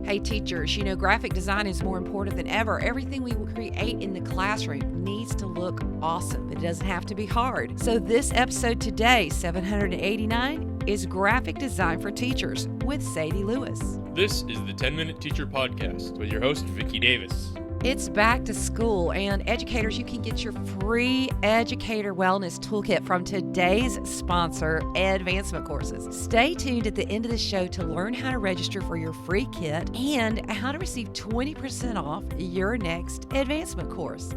Hey teachers, graphic design is more important than ever. Everything we create in the classroom needs to look awesome. It doesn't have to be hard. So this episode today, 789, is Graphic Design for Teachers with Sadie Lewis. This is the 10-Minute Teacher Podcast with your host, Vicki Davis. It's back to school, and educators, you can get your free Educator Wellness Toolkit from today's sponsor, Advancement Courses. Stay tuned at the end of the show to learn how to register for your free kit and how to receive 20% off your next advancement course.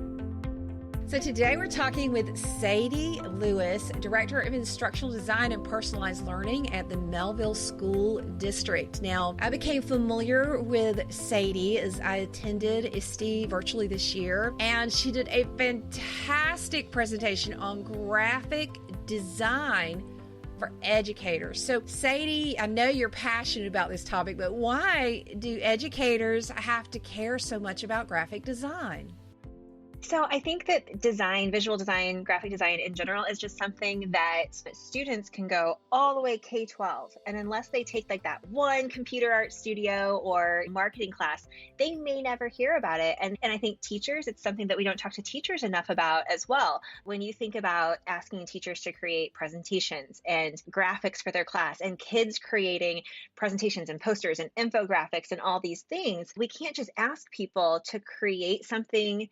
So today we're talking with Sadie Lewis, Director of Instructional Design and Personalized Learning at the Mehlville School District. Now, I became familiar with Sadie as I attended ISTE virtually this year, and she did a fantastic presentation on graphic design for educators. So Sadie, I know you're passionate about this topic, but why do educators have to care so much about graphic design? So I think that design, visual design, graphic design in general is just something that students can go all the way K-12. And unless they take like that one computer art studio or marketing class, they may never hear about it. And I think teachers, it's something that we don't talk to teachers enough about as well. When you think about asking teachers to create presentations and graphics for their class and kids creating presentations and posters and infographics and all these things, we can't just ask people to create something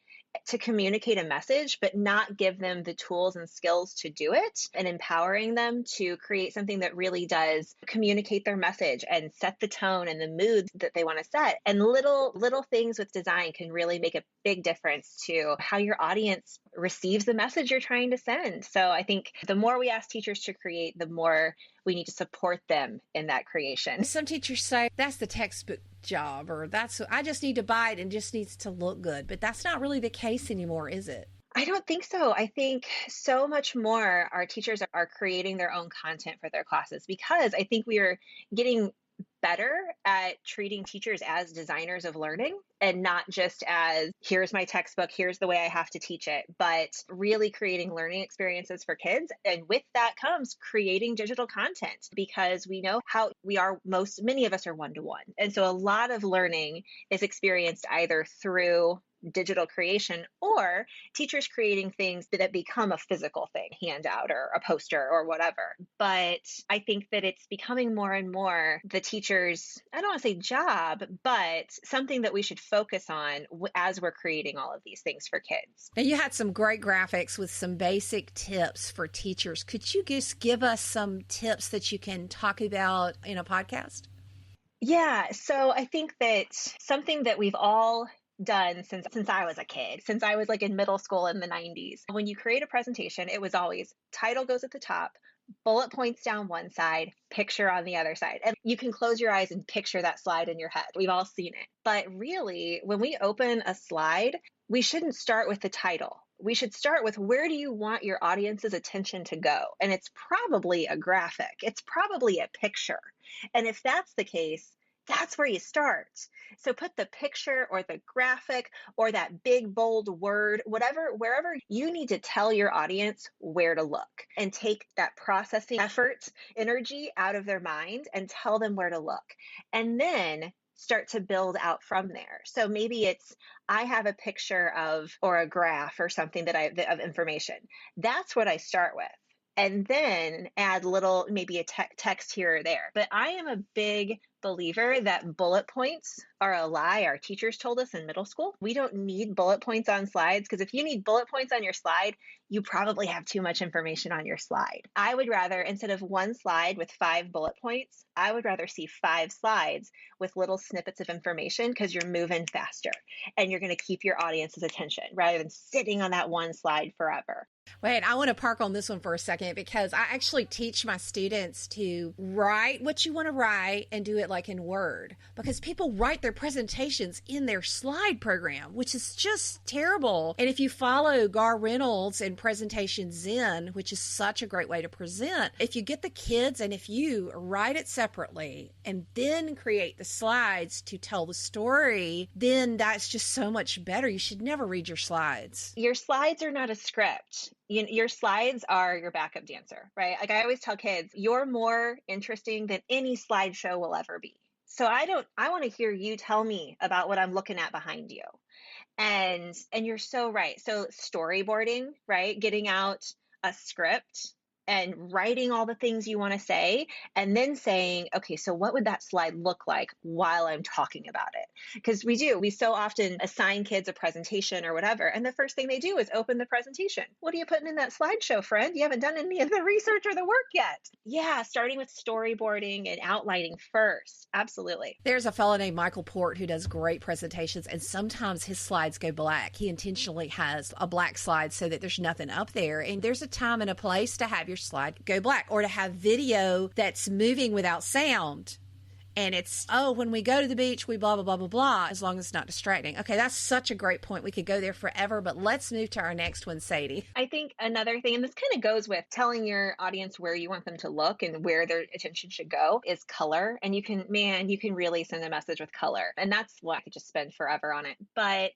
to communicate a message, but not give them the tools and skills to do it, and empowering them to create something that really does communicate their message and set the tone and the mood that they want to set. And little things with design can really make a big difference to how your audience receives the message you're trying to send. So I think the more we ask teachers to create, the more we need to support them in that creation. Some teachers say that's the textbook job, or I just need to buy it and just needs to look good. But that's not really the case anymore, is it? I don't think so. I think so much more our teachers are creating their own content for their classes, because I think we are getting better at treating teachers as designers of learning and not just as, here's my textbook, here's the way I have to teach it, but really creating learning experiences for kids. And with that comes creating digital content, because we know how many of us are one-to-one. And so a lot of learning is experienced either through digital creation or teachers creating things that become a physical thing, handout or a poster or whatever. But I think that it's becoming more and more the teacher's, I don't want to say job, but something that we should focus on as we're creating all of these things for kids. Now, you had some great graphics with some basic tips for teachers. Could you just give us some tips that you can talk about in a podcast? Yeah, so I think that something that we've all done since I was a kid, since I was like in middle school in the 90s. When you create a presentation, it was always title goes at the top, bullet points down one side, picture on the other side. And you can close your eyes and picture that slide in your head. We've all seen it. But really, when we open a slide, we shouldn't start with the title. We should start with, where do you want your audience's attention to go? And it's probably a graphic. It's probably a picture. And if that's the case, that's where you start. So put the picture or the graphic or that big, bold word, wherever you need to tell your audience where to look, and take that processing effort, energy out of their mind and tell them where to look. And then start to build out from there. So maybe it's, I have a picture of, or a graph or something of information. That's what I start with. And then add maybe a text here or there. But I am a big believer that bullet points are a lie our teachers told us in middle school. We don't need bullet points on slides, because if you need bullet points on your slide, you probably have too much information on your slide. I would rather, instead of one slide with 5 bullet points, I would rather see 5 slides with little snippets of information, because you're moving faster and you're going to keep your audience's attention rather than sitting on that one slide forever. Wait, I want to park on this one for a second, because I actually teach my students to write what you want to write and do it like in Word, because people write their presentations in their slide program, which is just terrible. And if you follow Gar Reynolds and Presentation Zen, which is such a great way to present, if you get the kids and if you write it separately and then create the slides to tell the story, then that's just so much better. You should never read your slides. Your slides are not a script. Your slides are your backup dancer, right? Like I always tell kids, you're more interesting than any slideshow will ever be. So I want to hear you tell me about what I'm looking at behind you. And you're so right. So storyboarding, right? Getting out a script and writing all the things you want to say, and then saying, okay, so what would that slide look like while I'm talking about it? Because we so often assign kids a presentation or whatever, and the first thing they do is open the presentation. What are you putting in that slideshow, friend? You haven't done any of the research or the work yet. Yeah, starting with storyboarding and outlining first. Absolutely. There's a fellow named Michael Port who does great presentations, and sometimes his slides go black. He intentionally has a black slide so that there's nothing up there. And there's a time and a place to have your slide go black, or to have video that's moving without sound. And it's, oh, when we go to the beach, we blah, blah, blah, blah, blah, as long as it's not distracting. Okay, that's such a great point. We could go there forever, but let's move to our next one, Sadie. I think another thing, and this kind of goes with telling your audience where you want them to look and where their attention should go, is color. And you can really send a message with color. And that's what I could just spend forever on it. But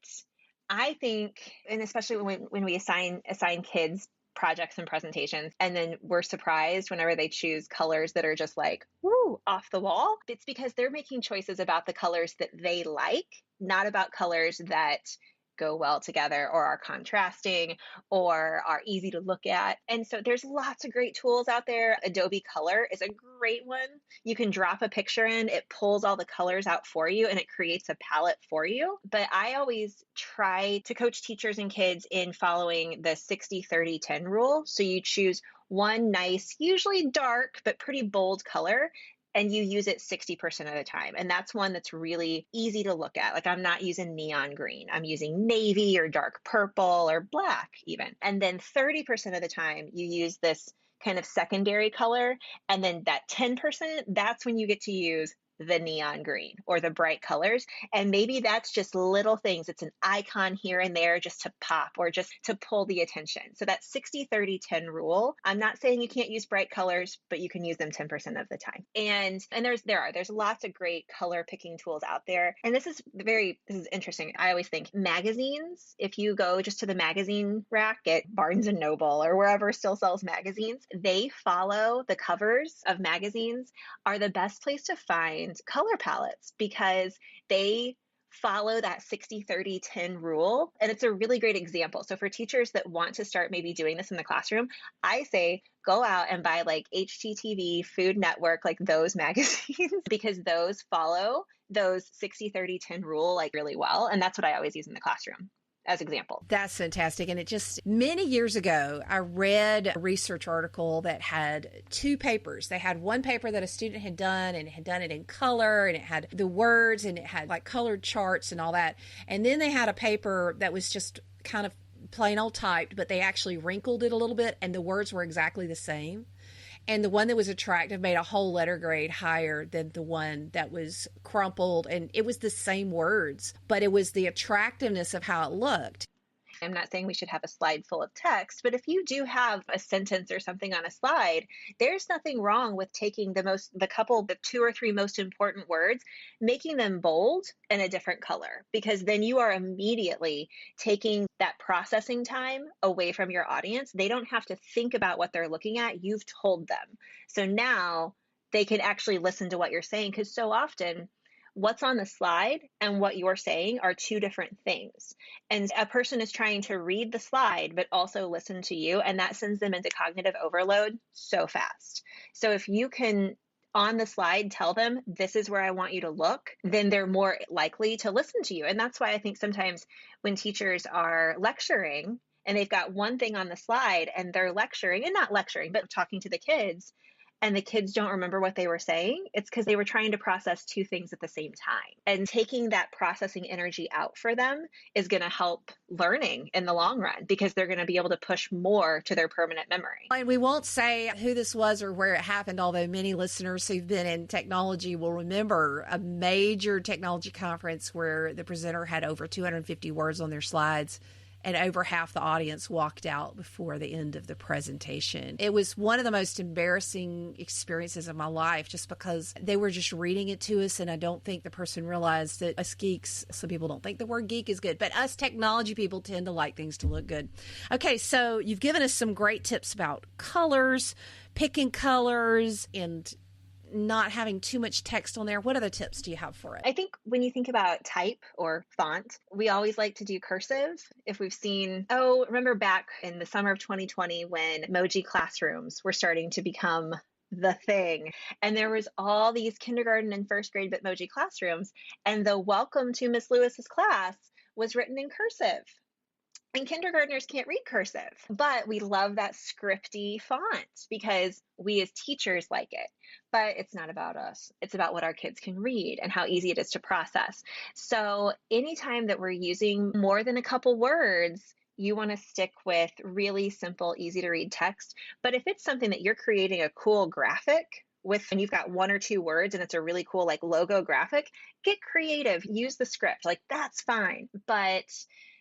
I think, and especially when we assign kids projects and presentations, and then we're surprised whenever they choose colors that are just like, woo, off the wall. It's because they're making choices about the colors that they like, not about colors that go well together or are contrasting or are easy to look at. And so there's lots of great tools out there. Adobe Color is a great one. You can drop a picture in, it pulls all the colors out for you, and it creates a palette for you. But I always try to coach teachers and kids in following the 60-30-10 rule. So you choose one nice, usually dark, but pretty bold color, and you use it 60% of the time. And that's one that's really easy to look at. Like, I'm not using neon green. I'm using navy or dark purple or black even. And then 30% of the time you use this kind of secondary color. And then that 10%, that's when you get to use the neon green or the bright colors. And maybe that's just little things. It's an icon here and there just to pop or just to pull the attention. So that 60-30-10 rule, I'm not saying you can't use bright colors, but you can use them 10% of the time. And there's lots of great color picking tools out there. And this is interesting. I always think magazines, if you go just to the magazine rack at Barnes and Noble or wherever still sells magazines, they follow the covers of magazines are the best place to find color palettes because they follow that 60-30-10 rule. And it's a really great example. So for teachers that want to start maybe doing this in the classroom, I say go out and buy like HGTV, Food Network, like those magazines, because those follow those 60-30-10 rule like really well. And that's what I always use in the classroom as example. That's fantastic. And it just, many years ago, I read a research article that had two papers. They had one paper that a student had done, and it had done it in color, and it had the words, and it had like colored charts and all that. And then they had a paper that was just kind of plain old typed, but they actually wrinkled it a little bit, and the words were exactly the same. And the one that was attractive made a whole letter grade higher than the one that was crumpled. And it was the same words, but it was the attractiveness of how it looked. I'm not saying we should have a slide full of text, but if you do have a sentence or something on a slide, there's nothing wrong with taking the 2 or 3 most important words, making them bold and a different color, because then you are immediately taking that processing time away from your audience. They don't have to think about what they're looking at. You've told them. So now they can actually listen to what you're saying, because so often what's on the slide and what you're saying are two different things. And a person is trying to read the slide, but also listen to you, and that sends them into cognitive overload so fast. So if you can, on the slide, tell them, this is where I want you to look, then they're more likely to listen to you. And that's why I think sometimes when teachers are lecturing and they've got one thing on the slide and they're lecturing, and not lecturing, but talking to the kids, and the kids don't remember what they were saying, it's because they were trying to process two things at the same time. And taking that processing energy out for them is going to help learning in the long run, because they're going to be able to push more to their permanent memory. And we won't say who this was or where it happened, although many listeners who've been in technology will remember a major technology conference where the presenter had over 250 words on their slides, and over half the audience walked out before the end of the presentation. It was one of the most embarrassing experiences of my life, just because they were just reading it to us, and I don't think the person realized that us geeks, some people don't think the word geek is good, but us technology people tend to like things to look good. Okay, so you've given us some great tips about colors, picking colors, and not having too much text on there? What other tips do you have for it? I think when you think about type or font, we always like to do cursive. If we've seen, remember back in the summer of 2020 when emoji classrooms were starting to become the thing. And there was all these kindergarten and first grade Bitmoji classrooms, and the welcome to Miss Lewis's class was written in cursive. And kindergartners can't read cursive, but we love that scripty font because we as teachers like it. But it's not about us. It's about what our kids can read and how easy it is to process. So anytime that we're using more than a couple words, you want to stick with really simple, easy to read text. But if it's something that you're creating a cool graphic with, and you've got 1 or 2 words and it's a really cool like logo graphic, get creative, use the script, like that's fine. But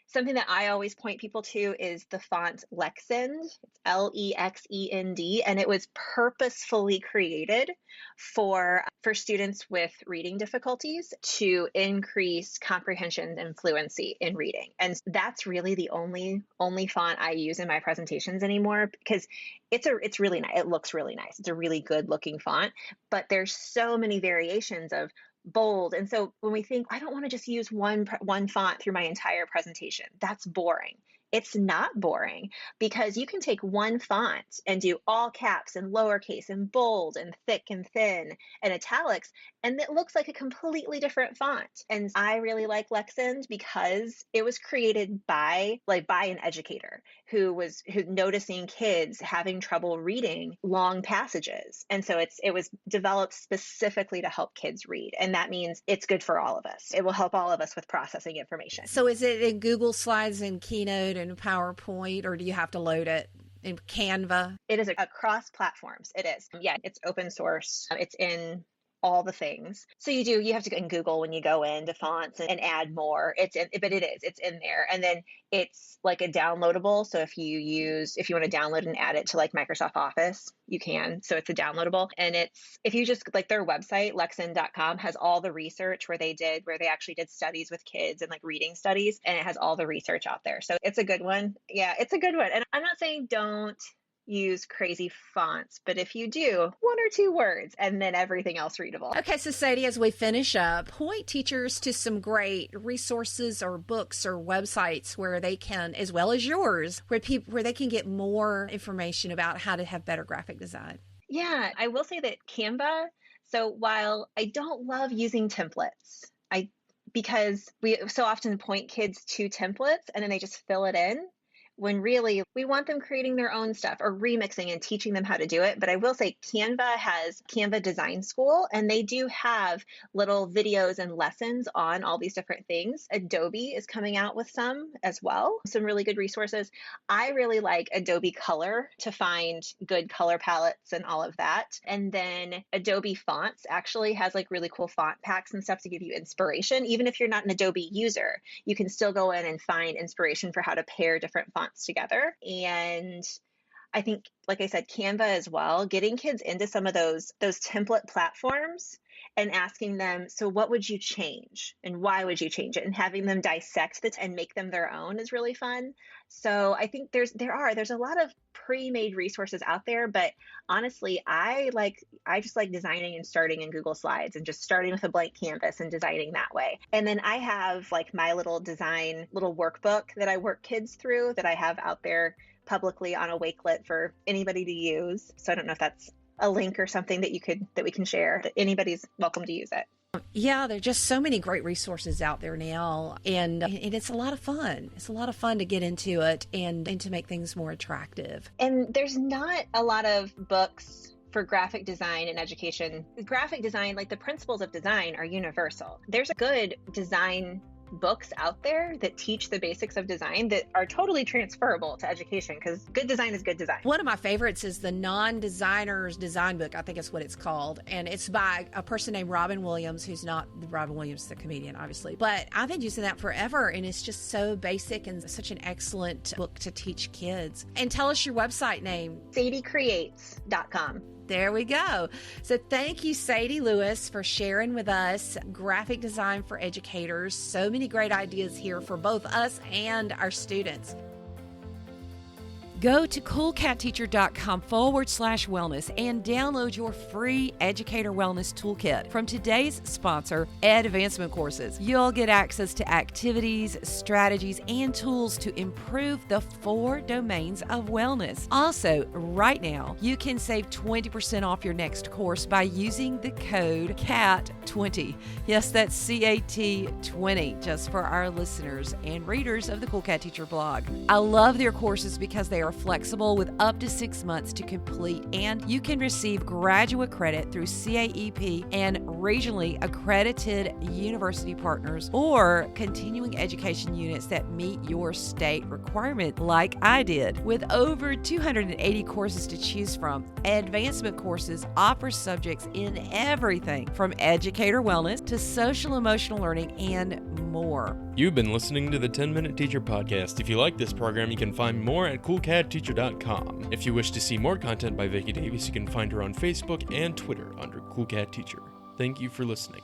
something that I always point people to is the font Lexan. It's Lexend, and it was purposefully created for students with reading difficulties to increase comprehension and fluency in reading. And that's really the only font I use in my presentations anymore, because it's really nice. It looks really nice. It's a really good looking font, but there's so many variations of bold. And so when we think, I don't want to just use one font through my entire presentation, that's boring. It's not boring, because you can take one font and do all caps and lowercase and bold and thick and thin and italics, and it looks like a completely different font. And I really like Lexan because it was created by an educator who noticing kids having trouble reading long passages. And so it was developed specifically to help kids read. And that means it's good for all of us. It will help all of us with processing information. So is it in Google Slides and Keynote and PowerPoint, or do you have to load it in Canva? It is across platforms. It is. Yeah, it's open source. It's in all the things. So you have to go in Google when you go into fonts and add more. It's in there. And then it's like a downloadable. So if you want to download and add it to like Microsoft Office, you can. So it's a downloadable. And if you just like their website, Lexan.com, has all the research where they actually did studies with kids and like reading studies, and it has all the research out there. So it's a good one. Yeah, it's a good one. And I'm not saying don't use crazy fonts, but if you do, 1 or 2 words and then everything else readable. Okay, so Sadie, as we finish up, point teachers to some great resources or books or websites where they can, as well as yours, where they can get more information about how to have better graphic design. Yeah, I will say that Canva, so while I don't love using templates, because we so often point kids to templates and then they just fill it in, when really we want them creating their own stuff or remixing and teaching them how to do it. But I will say Canva has Canva Design School, and they do have little videos and lessons on all these different things. Adobe is coming out with some as well, some really good resources. I really like Adobe Color to find good color palettes and all of that. And then Adobe Fonts actually has like really cool font packs and stuff to give you inspiration. Even if you're not an Adobe user, you can still go in and find inspiration for how to pair different fonts together. And I think, like I said, Canva as well, getting kids into some of those template platforms and asking them, so what would you change and why would you change it, and having them dissect it and make them their own is really fun. So I think there's a lot of pre-made resources out there, but honestly, I just like designing and starting in Google Slides and just starting with a blank canvas and designing that way. And then I have like my little workbook that I work kids through that I have out there publicly on a Wakelet for anybody to use. So I don't know if that's a link or something that we can share, that anybody's welcome to use it. Yeah, there are just so many great resources out there now, and it's a lot of fun. It's a lot of fun to get into it and to make things more attractive. And there's not a lot of books for graphic design and education. Graphic design, like the principles of design, are universal. There's a good design books out there that teach the basics of design that are totally transferable to education, because good design is good design. One of my favorites is the Non-Designer's Design Book. I think it's what it's called. And it's by a person named Robin Williams, who's not Robin Williams, the comedian, obviously. But I've been using that forever, and it's just so basic and such an excellent book to teach kids. And tell us your website name. SadieCreates.com. There we go. So thank you, Sadie Lewis, for sharing with us graphic design for educators. So many great ideas here for both us and our students. Go to coolcatteacher.com/wellness and download your free Educator Wellness Toolkit from today's sponsor, Ed Advancement Courses. You'll get access to activities, strategies, and tools to improve the 4 domains of wellness. Also, right now, you can save 20% off your next course by using the code CAT20. Yes, that's CAT20, just for our listeners and readers of the Cool Cat Teacher blog. I love their courses because they are flexible with up to 6 months to complete, and you can receive graduate credit through CAEP and regionally accredited university partners or continuing education units that meet your state requirement, like I did. With over 280 courses to choose from, Advancement Courses offers subjects in everything from educator wellness to social emotional learning and more. You've been listening to the 10-Minute Teacher Podcast. If you like this program, you can find more at coolcatteacher.com. If you wish to see more content by Vicki Davis, you can find her on Facebook and Twitter under Cool Cat Teacher. Thank you for listening.